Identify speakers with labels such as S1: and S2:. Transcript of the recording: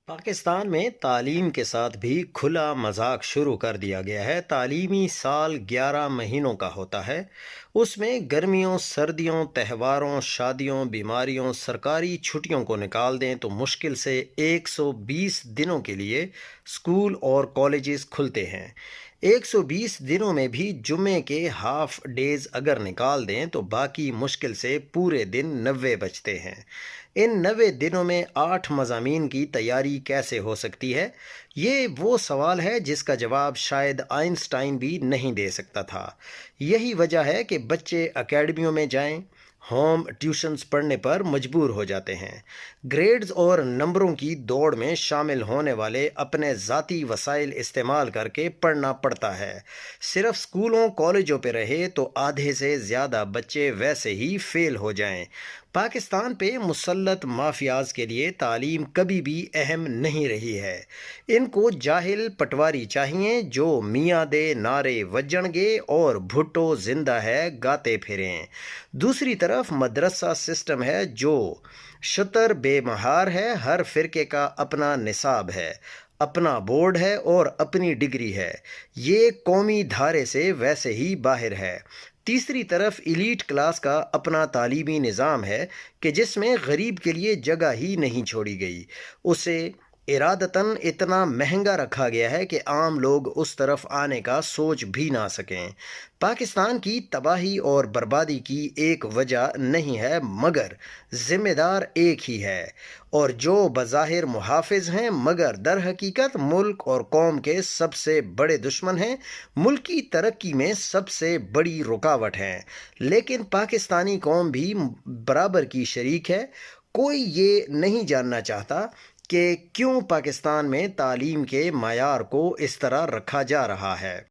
S1: پاکستان میں تعلیم کے ساتھ بھی کھلا مذاق شروع کر دیا گیا ہے۔ تعلیمی سال 11 مہینوں کا ہوتا ہے۔ اس میں گرمیوں، سردیوں، تہواروں، شادیوں، بیماریوں، سرکاری چھٹیوں کو نکال دیں تو مشکل سے 120 دنوں کے لیے اسکول اور کالجز کھلتے ہیں۔ 120 دنوں میں بھی جمعے کے ہاف ڈیز اگر نکال دیں تو باقی مشکل سے پورے دن 90 بچتے ہیں۔ ان 90 دنوں میں 8 مضامین کی تیاری کیسے ہو سکتی ہے؟ یہ وہ سوال ہے جس کا جواب شاید آئنسٹائن بھی نہیں دے سکتا تھا۔ یہی وجہ ہے کہ بچے اکیڈمیوں میں جائیں، ہوم ٹیوشنز پڑھنے پر مجبور ہو جاتے ہیں۔ گریڈز اور نمبروں کی دوڑ میں شامل ہونے والے اپنے ذاتی وسائل استعمال کر کے پڑھنا پڑتا ہے۔ صرف اسکولوں کالجوں پہ رہے تو آدھے سے زیادہ بچے ویسے ہی فیل ہو جائیں۔ پاکستان پہ مسلط مافیاز کے لیے تعلیم کبھی بھی اہم نہیں رہی ہے۔ ان کو جاہل پٹواری چاہیے جو میاں دے نعرے وجن گے اور بھٹو زندہ ہے گاتے پھریں۔ دوسری طرف مدرسہ سسٹم ہے جو شتر بے مہار ہے۔ ہر فرقے کا اپنا نصاب ہے، اپنا بورڈ ہے اور اپنی ڈگری ہے۔ یہ قومی دھارے سے ویسے ہی باہر ہے۔ تیسری طرف ایلیٹ کلاس کا اپنا تعلیمی نظام ہے کہ جس میں غریب کے لیے جگہ ہی نہیں چھوڑی گئی۔ اسے ارادتاً اتنا مہنگا رکھا گیا ہے کہ عام لوگ اس طرف آنے کا سوچ بھی نہ سکیں۔ پاکستان کی تباہی اور بربادی کی ایک وجہ نہیں ہے مگر ذمہ دار ایک ہی ہے، اور جو بظاہر محافظ ہیں مگر در حقیقت ملک اور قوم کے سب سے بڑے دشمن ہیں، ملکی ترقی میں سب سے بڑی رکاوٹ ہیں۔ لیکن پاکستانی قوم بھی برابر کی شریک ہے۔ کوئی یہ نہیں جاننا چاہتا کہ کیوں پاکستان میں تعلیم کے معیار کو اس طرح رکھا جا رہا ہے۔